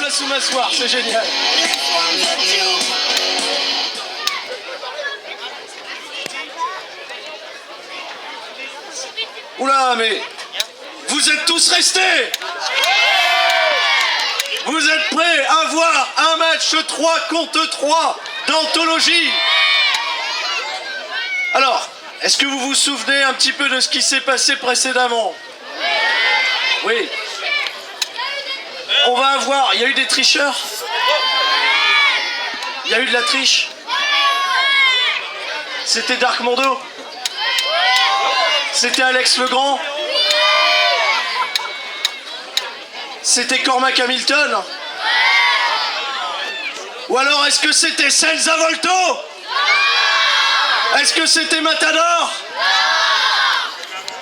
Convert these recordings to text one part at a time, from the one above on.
place où m'asseoir, c'est génial. Oula, mais vous êtes tous restés. Vous êtes prêts à voir un match 3 contre 3 d'anthologie? Alors, est-ce que vous vous souvenez un petit peu de ce qui s'est passé précédemment? Oui. On va avoir... Il y a eu des tricheurs? Il y a eu de la triche? C'était Dark Mondo? C'était Alex Legrand? C'était Cormac Hamilton? Ou alors est-ce que c'était Celsa Volto? Est-ce que c'était Matador?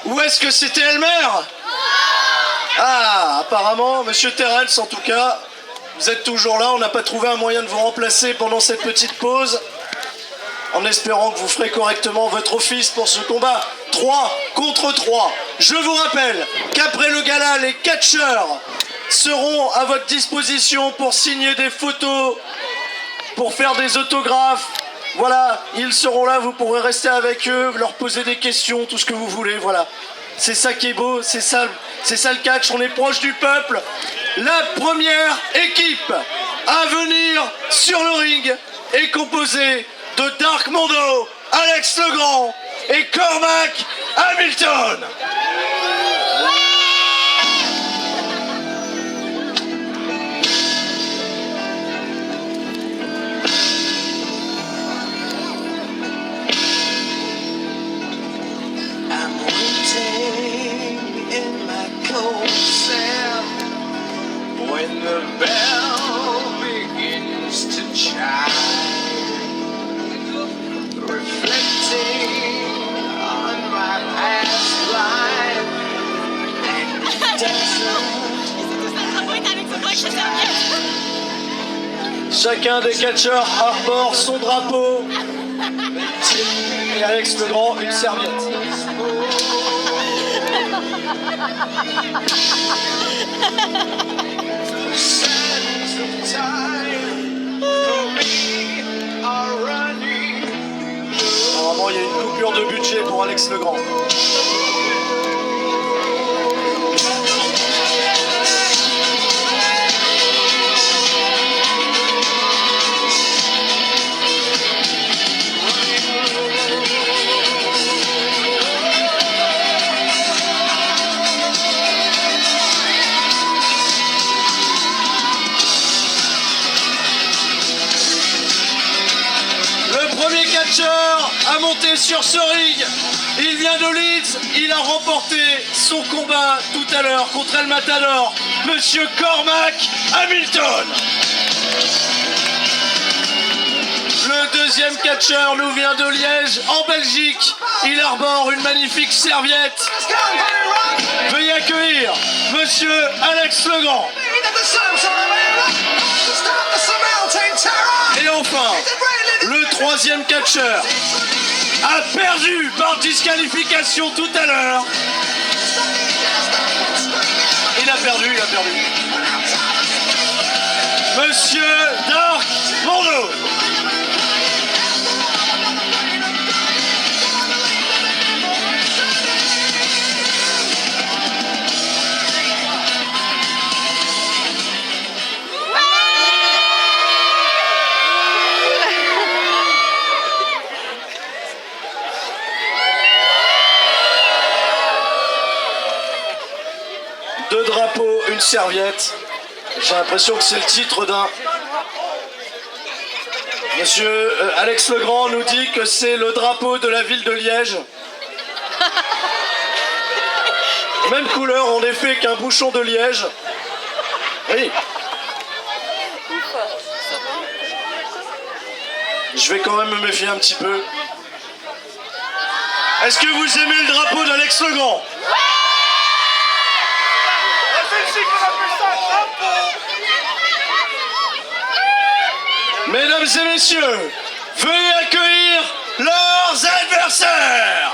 Ou est-ce que c'était Elmer? Ah, apparemment, Monsieur Terrence, en tout cas, vous êtes toujours là. On n'a pas trouvé un moyen de vous remplacer pendant cette petite pause, en espérant que vous ferez correctement votre office pour ce combat 3 contre 3. Je vous rappelle qu'après le gala, les catcheurs seront à votre disposition pour signer des photos, pour faire des autographes. Voilà, ils seront là, vous pourrez rester avec eux, leur poser des questions, tout ce que vous voulez, voilà. C'est ça qui est beau, c'est ça le catch, on est proche du peuple. La première équipe à venir sur le ring est composée de Dark Mondo, Alex Legrand et Cormac Hamilton. When the bell begins to chime, reflecting on my past life, and it doesn't. Chacun des catcheurs arbore son drapeau et Alex Legrand une serviette. Normalement, il y a une coupure de budget pour Alex Legrand. A monté sur ce ring, il vient de Leeds, il a remporté son combat tout à l'heure contre El Matador, Monsieur Cormac Hamilton. Le deuxième catcheur nous vient de Liège, en Belgique, il arbore une magnifique serviette. Veuillez accueillir Monsieur Alex Legrand. Et enfin, le troisième catcheur a perdu par disqualification tout à l'heure. Il a perdu. Monsieur Dark Mondo. Deux drapeaux, une serviette. J'ai l'impression que c'est le titre d'un... Monsieur Alex Legrand nous dit que c'est le drapeau de la ville de Liège. Même couleur en effet qu'un bouchon de Liège. Oui. Je vais quand même me méfier un petit peu. Est-ce que vous aimez le drapeau d'Alex Legrand? Mesdames et messieurs, veuillez accueillir leurs adversaires.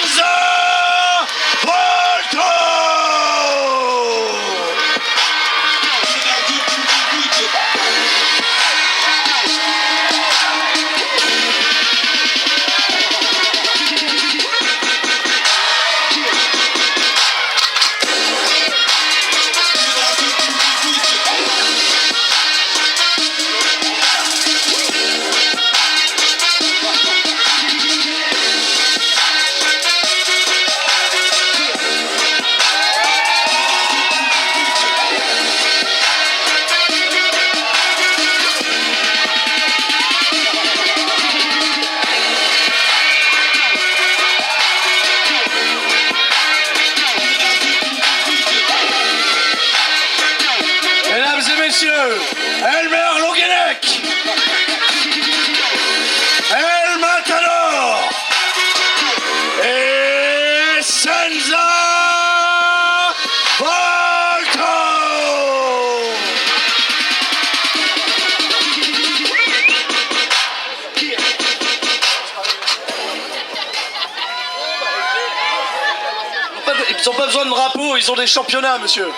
Senza Volto. Mesdames et messieurs, Elmer Longuenec, El Matador et Senza Volto. Ils n'ont pas besoin de drapeau, ils ont des championnats, monsieur.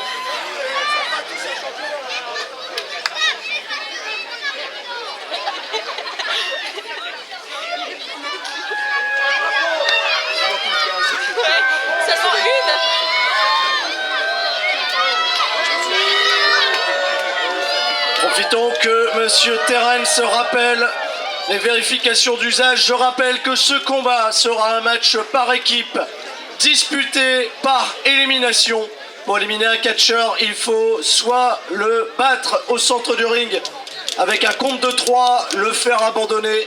Seulement une. Profitons que Monsieur Terrence rappelle les vérifications d'usage. Je rappelle que ce combat sera un match par équipe, disputé par élimination. Pour éliminer un catcheur, il faut soit le battre au centre du ring avec un compte de 3, le faire abandonner.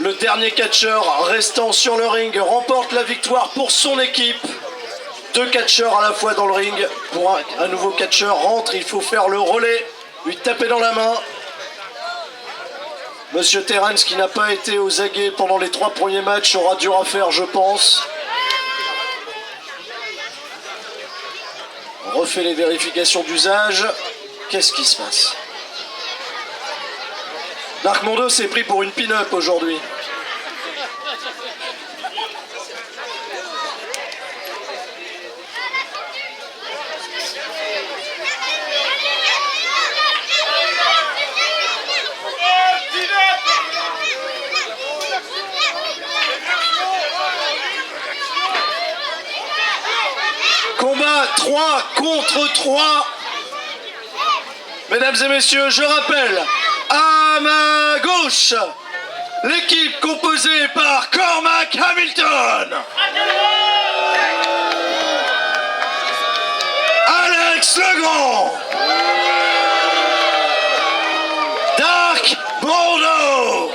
Le dernier catcheur restant sur le ring remporte la victoire pour son équipe. 2 catcheurs à la fois dans le ring. Pour un nouveau catcheur rentre, il faut faire le relais, lui taper dans la main. Monsieur Terrence, qui n'a pas été aux aguets pendant les 3 premiers matchs, aura dur à faire, je pense. On refait les vérifications d'usage. Qu'est-ce qui se passe? Dark Mondo s'est pris pour une pin-up aujourd'hui. Combat 3 contre 3. Mesdames et messieurs, je rappelle, à ma gauche, l'équipe composée par Cormac Hamilton, Alex Legrand, Dark Bordeaux,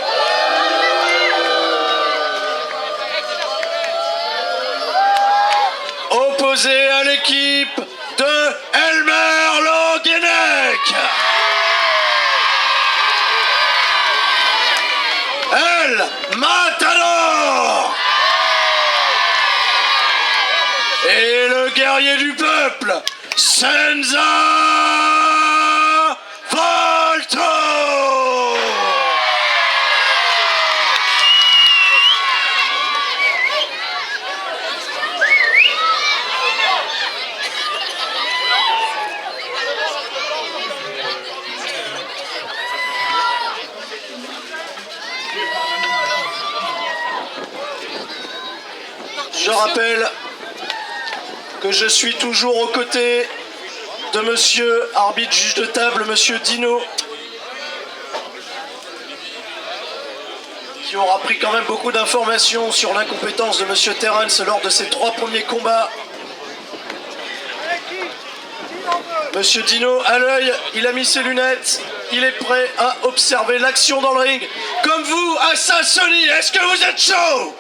opposé à l'équipe de Elmer Longuenec, El Matador, et le guerrier du peuple, Senza Volto. Je rappelle que je suis toujours aux côtés de monsieur arbitre juge de table, monsieur Dino, qui aura pris quand même beaucoup d'informations sur l'incompétence de monsieur Terrence lors de ses 3 premiers combats. Monsieur Dino, à l'œil, il a mis ses lunettes, il est prêt à observer l'action dans le ring. Comme vous, à Saint-Sony, est-ce que vous êtes chaud?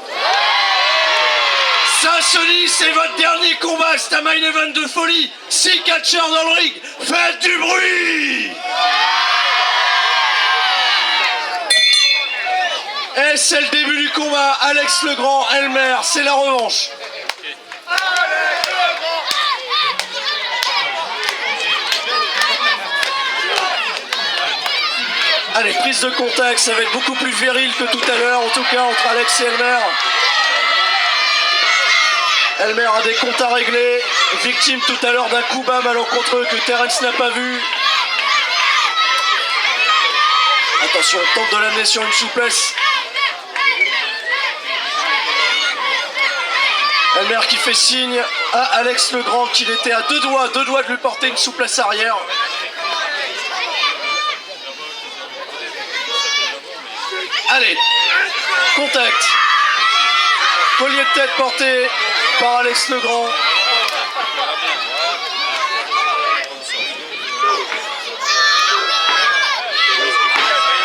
Saint-Sony, c'est votre dernier combat, c'est un main event de folie. 6 catcheurs dans le ring, faites du bruit! Et c'est le début du combat, Alex Legrand, Elmer, c'est la revanche. Allez, prise de contact, ça va être beaucoup plus viril que tout à l'heure, en tout cas entre Alex et Elmer. Elmer a des comptes à régler. Victime tout à l'heure d'un coup bas malencontreux que Terence n'a pas vu. Attention, on tente de l'amener sur une souplesse. Elmer qui fait signe à Alex Legrand qu'il était à deux doigts de lui porter une souplesse arrière. Allez, contact. Collier de tête porté par Alex Legrand.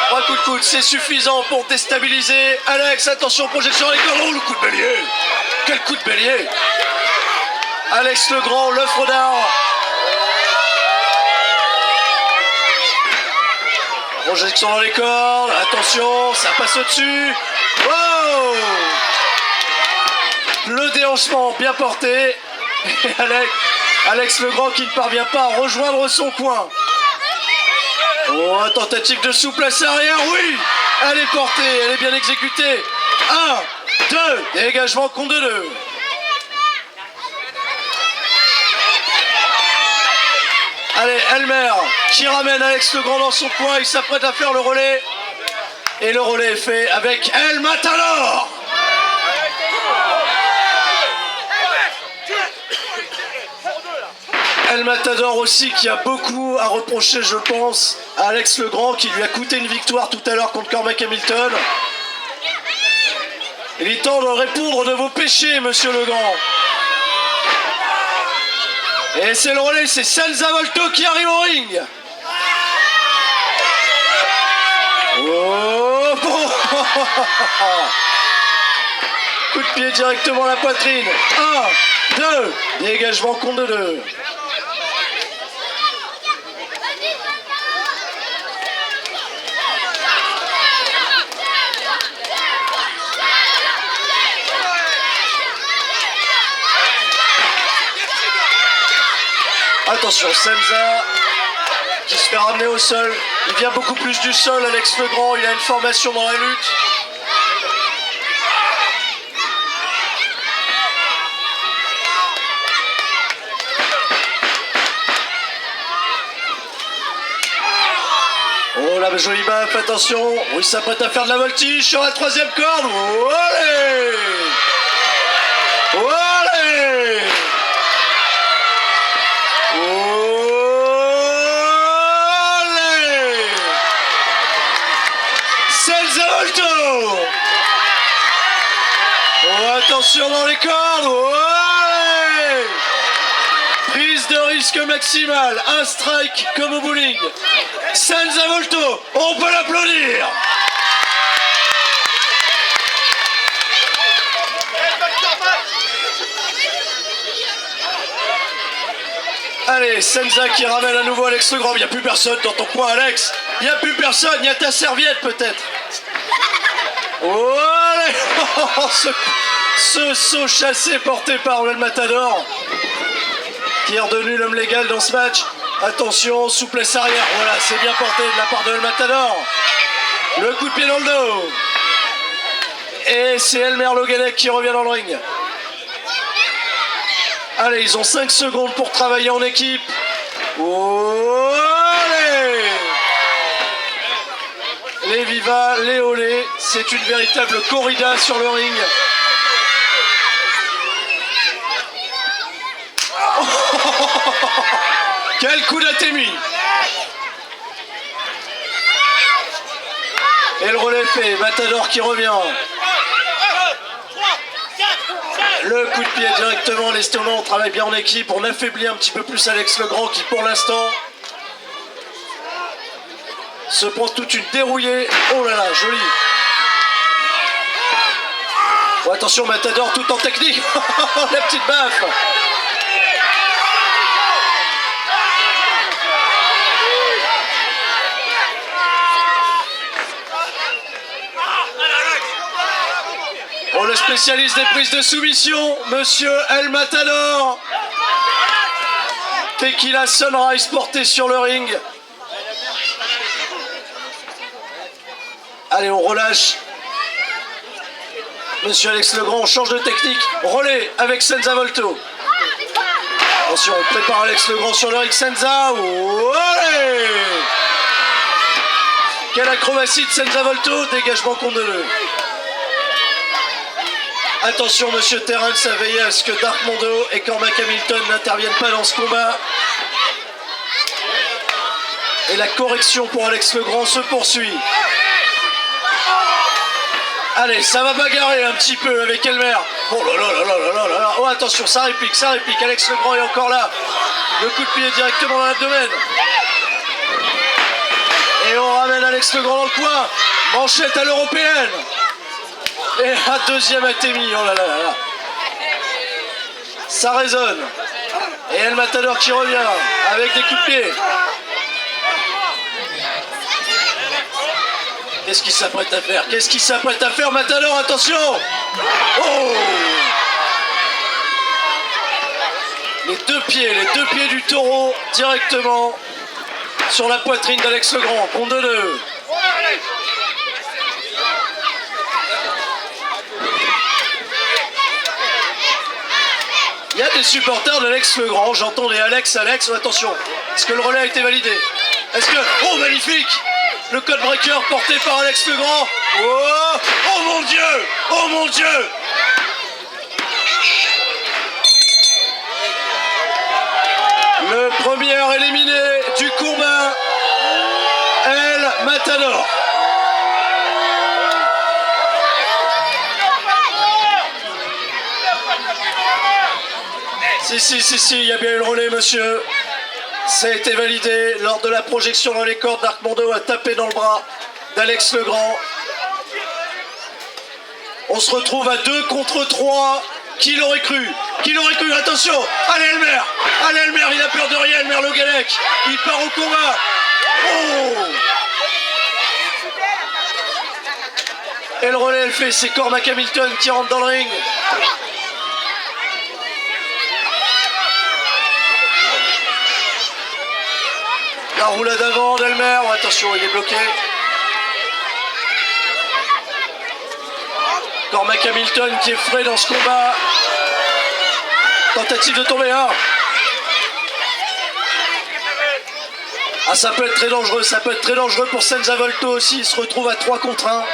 Trois coups de coude, c'est suffisant pour déstabiliser Alex. Attention, projection avec le coup de bélier. Quel coup de bélier! Alex Legrand, l'œuvre d'art. Projection dans les cordes. Attention, ça passe au-dessus. Wow! Le déhanchement bien porté. Et Alex Legrand qui ne parvient pas à rejoindre son coin. Oh, tentative de souplesse arrière, oui! Elle est portée, elle est bien exécutée. 1, 2, dégagement compte de 2. Allez, Elmer qui ramène Alex Legrand dans son coin, il s'apprête à faire le relais. Et le relais est fait avec El Matador. El Matador aussi qui a beaucoup à reprocher, je pense, à Alex Legrand qui lui a coûté une victoire tout à l'heure contre Cormac Hamilton. Il est temps de répondre de vos péchés, monsieur Legrand. Et c'est le relais, c'est Senza Volto qui arrive au ring. Oh, coup de pied directement à la poitrine. 1, 2, dégagement compte de 2. Attention, Senza qui se fait ramener au sol. Il vient beaucoup plus du sol, Alex Legrand. Il a une formation dans la lutte. Oh la jolie baffe, attention. Oh, il s'apprête à faire de la voltige sur la troisième corde. Oh, allez! Oh, allez! Attention dans les cordes. Ouais, prise de risque maximale. Un strike comme au bowling. Senza Volto, on peut l'applaudir. Allez, Senza qui ramène à nouveau Alex Legrand. Il n'y a plus personne dans ton coin, Alex. Il n'y a plus personne. Il y a ta serviette peut-être. Oh, allez. Ce saut chassé porté par El Matador qui est redevenu l'homme légal dans ce match. Attention, souplesse arrière. Voilà, c'est bien porté de la part de El Matador. Le coup de pied dans le dos. Et c'est Elmer Loguenec qui revient dans le ring. Allez, ils ont 5 secondes pour travailler en équipe. Oh, allez! Les vivas, les olés, c'est une véritable corrida sur le ring. Quel coup d'athémie! Et le relais fait, Matador qui revient. Le coup de pied directement, l'estomac, on travaille bien en équipe, on affaiblit un petit peu plus Alex Legrand qui pour l'instant se prend toute une dérouillée. Oh là là, joli. Oh, attention Matador tout en technique. La petite baffe. Oh, le spécialiste des prises de soumission, monsieur El Matador. Tequila Sunrise porté sur le ring. Allez, on relâche. Monsieur Alex Legrand, on change de technique. Relais avec Senza Volto. Attention, on prépare Alex Legrand sur le ring. Senza. Olé! Quelle acrobatie de Senza Volto. Dégagement contre le. Attention, monsieur Terrence a veillé à ce que Dark Mondo et Cormac Hamilton n'interviennent pas dans ce combat. Et la correction pour Alex Legrand se poursuit. Allez, ça va bagarrer un petit peu avec Elmer. Oh là là là là là là là. Oh, attention, ça réplique, ça réplique. Alex Legrand est encore là. Le coup de pied directement dans l'abdomen. Et on ramène Alex Legrand dans le coin. Manchette à l'européenne. Et un deuxième Atemi. Oh là là là là. Ça résonne. Et El Matador qui revient avec des coups de pied. Qu'est-ce qu'il s'apprête à faire? Qu'est-ce qu'il s'apprête à faire, Matador? Attention! Oh! Les deux pieds du taureau directement sur la poitrine d'Alex Legrand. Contre 2. Il y a des supporters d'Alex Legrand. J'entends les Alex. Oh, attention. Est-ce que le relais a été validé? Est-ce que... Oh, magnifique! Le code breaker porté par Alex Legrand. Oh, oh mon Dieu! Oh mon Dieu! Le premier éliminé du combat, El Matador. Si, il y a bien eu le relais, monsieur. Ça a été validé lors de la projection dans les cordes. Dark Mondo a tapé dans le bras d'Alex Legrand. On se retrouve à 2 contre 3. Qui l'aurait cru? Qui l'aurait cru? Attention! Allez Elmer! Allez Elmer, il a peur de rien, Elmer Le Gallec. Il part au combat. Oh! Et le relais, elle fait, c'est Cormac Hamilton qui rentre dans le ring. La roulade avant d'Elmer. Oh, attention, il est bloqué. Cormac Hamilton qui est frais dans ce combat. Tentative de tomber un. Ah, ça peut être très dangereux. Ça peut être très dangereux pour Senza Volto aussi. Il se retrouve à 3 contre 1.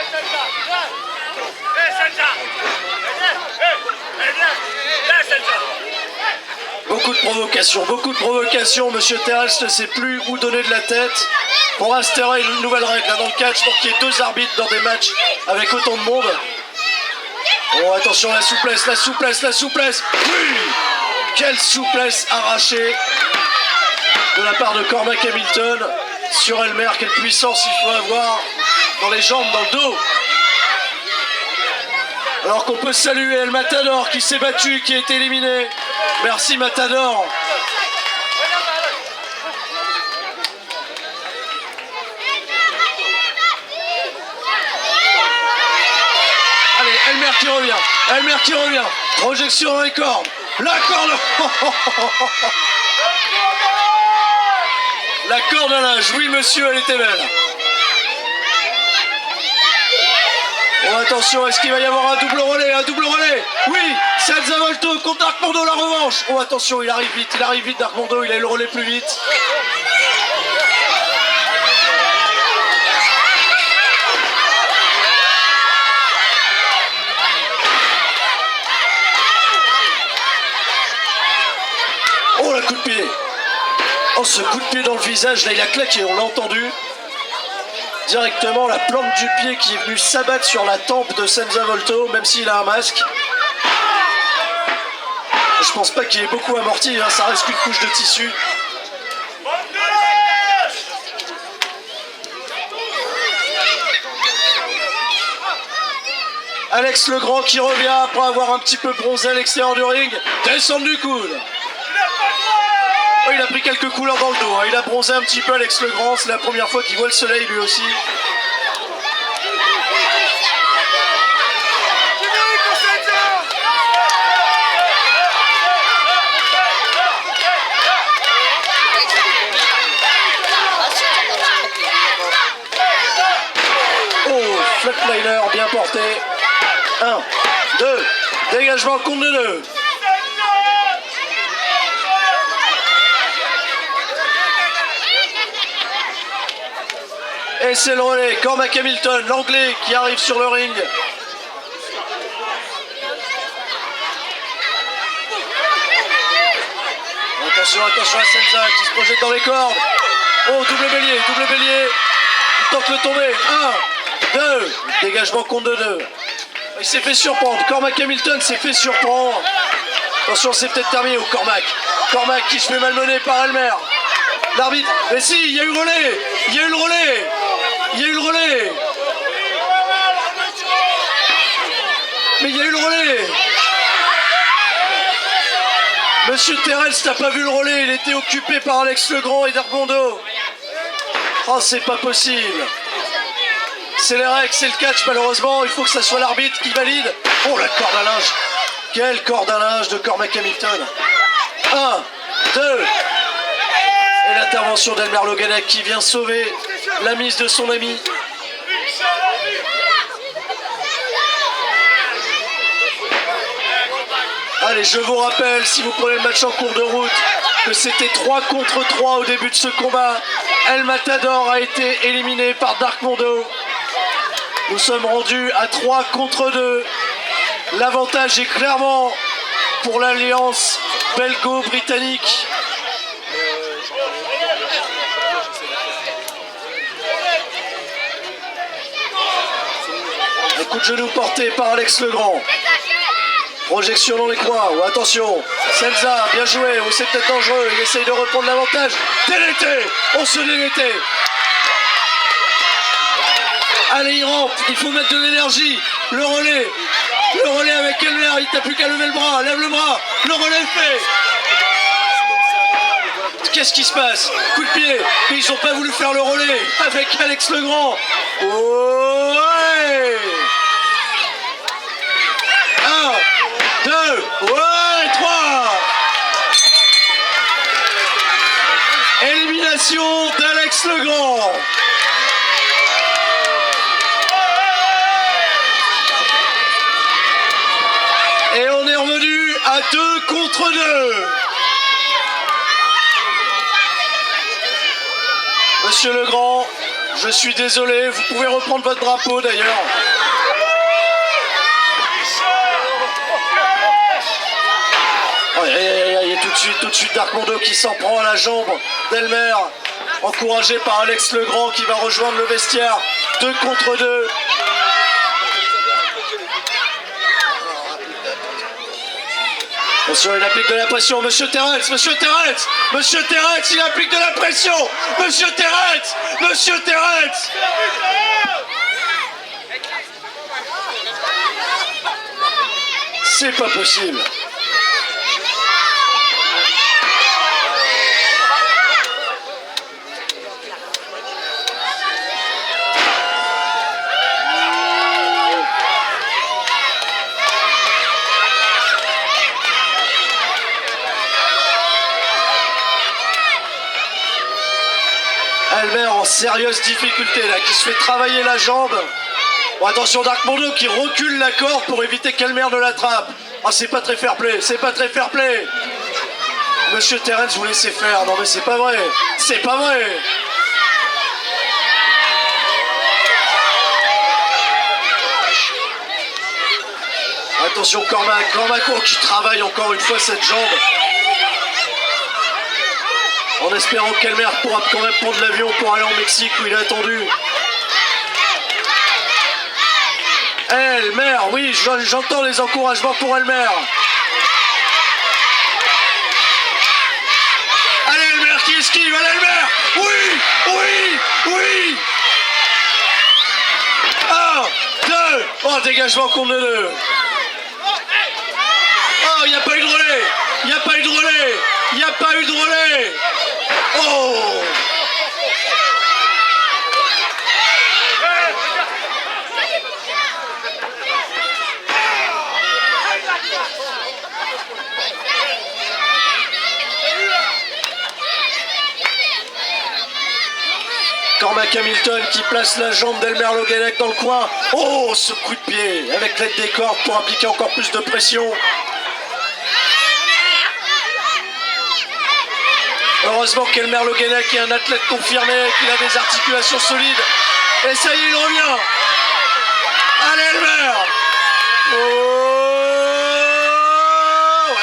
Beaucoup de provocations. Monsieur Terrence ne sait plus où donner de la tête pour instaurer une nouvelle règle dans le catch pour qu'il y ait 2 arbitres dans des matchs avec autant de monde. Oh, attention, la souplesse. Oui! Quelle souplesse arrachée de la part de Cormac Hamilton sur Elmer. Quelle puissance il faut avoir dans les jambes, dans le dos. Alors qu'on peut saluer El Matador qui s'est battu, qui a été éliminé. Merci Matador. Allez, Elmer qui revient. Projection dans les cordes. La corde. La corde à linge. Oui monsieur, elle était belle. Oh, attention, est-ce qu'il va y avoir un double relais? Oui, Senza Volto contre Dark Mondo, la revanche. Oh, attention, il arrive vite, Dark Mondo, il a eu le relais plus vite. Oh, le coup de pied. Oh, ce coup de pied dans le visage, là, il a claqué, on l'a entendu. Directement la plante du pied qui est venue s'abattre sur la tempe de Senza Volto, même s'il a un masque. Je pense pas qu'il ait beaucoup amorti, hein, ça reste qu'une couche de tissu. Alex Legrand qui revient après avoir un petit peu bronzé à l'extérieur du ring. Descendre du coude. Oh, il a pris quelques couleurs dans le dos, hein. Il a bronzé un petit peu Alex Legrand, c'est la première fois qu'il voit le soleil lui aussi. Oh, flatliner bien porté. 1, Dégagement contre de 2. Et c'est le relais. Cormac Hamilton, l'anglais qui arrive sur le ring. Attention, attention à Senza qui se projette dans les cordes. Oh, double bélier, double bélier. Il tente le tomber. 1, 2. Dégagement contre 2. Il s'est fait surprendre. Cormac Hamilton s'est fait surprendre. Attention, c'est peut-être terminé au Cormac. Cormac qui se fait malmener par Elmer. L'arbitre. Mais si, il y a eu le relais. Il y a eu le relais. Il y a eu le relais. Mais il y a eu le relais. Monsieur Terrell, t'as pas vu le relais, il était occupé par Alex Legrand et Darmondo. Oh, c'est pas possible. C'est les règles, c'est le catch, malheureusement, il faut que ça soit l'arbitre qui valide. Oh, la corde à linge. Quelle corde à linge de Cormac Hamilton. 1, 2. Et l'intervention d'Elmer Loganek qui vient sauver la mise de son ami. Allez, je vous rappelle, si vous prenez le match en cours de route, que c'était 3 contre 3 au début de ce combat. El Matador a été éliminé par Dark Mondo. Nous sommes rendus à 3 contre 2. L'avantage est clairement pour l'alliance belgo-britannique. Un coup de genou porté par Alex Legrand. Projection dans les coins, oh, attention, Senza, bien joué, oh, c'est peut-être dangereux, il essaye de reprendre l'avantage. Délété, on se délété. Allez, il rampe, il faut mettre de l'énergie. Le relais avec Elmer, il t'a plus qu'à lever le bras, lève le bras, le relais est fait. Qu'est-ce qui se passe? Coup de pied, mais ils n'ont pas voulu faire le relais avec Alex Legrand. Oh, ouais. 1, 2, ouais, 3. Élimination d'Alex Legrand. Et on est revenu à 2 contre 2. Monsieur Legrand, je suis désolé, vous pouvez reprendre votre drapeau d'ailleurs. Il y a tout de suite Dark Mondo qui s'en prend à la jambe d'Elmer, encouragé par Alex Legrand qui va rejoindre le vestiaire. 2 contre 2. Attention, il applique de la pression. Monsieur Terrence, Monsieur Terrence, Monsieur Terrence, il applique de la pression. Monsieur Terrence, Monsieur Terrence. C'est pas possible. Elmer en sérieuse difficulté là, qui se fait travailler la jambe. Bon, attention, Dark Mondo qui recule la corde pour éviter qu'Elmer ne l'attrape. Ah, c'est pas très fair play, c'est pas très fair play. Monsieur Terrence, vous laissez faire. Non mais c'est pas vrai, c'est pas vrai. Attention Cormac, Cormaco qui travaille encore une fois cette jambe. En espérant qu'Elmer pourra quand même prendre l'avion pour aller en Mexique où il est attendu. Elmer, oui, j'entends les encouragements pour Elmer. Allez Elmer qui esquive, allez Elmer. Oui, oui, oui. 1, 2. Oh, dégagement contre le 2. Oh, il n'y a pas eu de relais. Il n'y a pas eu de relais. Il n'y a pas eu de relais. Oh! Cormac Hamilton qui place la jambe d'Elmer Loguenec dans le coin. Oh, ce coup de pied avec l'aide des cordes pour appliquer encore plus de pression. Heureusement qu'Elmer Loguenec est un athlète confirmé, qu'il a des articulations solides. Et ça y est, il revient. Allez, Elmer. Oh,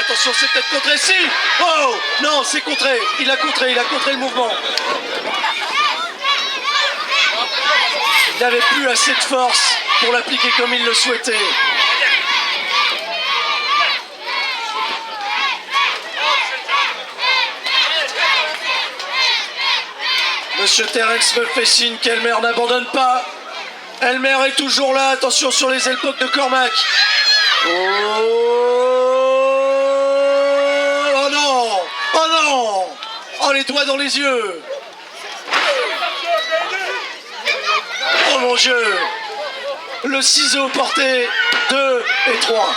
attention, c'est peut-être contré. Si. Oh, non, c'est contré. Il a contré le mouvement. Il n'avait plus assez de force pour l'appliquer comme il le souhaitait. Monsieur Terence me fait signe qu'Elmer n'abandonne pas. Elmer est toujours là. Attention sur les elbows de Cormac. Oh, oh non. Oh non. Oh, les doigts dans les yeux. Oh mon Dieu. Le ciseau porté 2 et 3.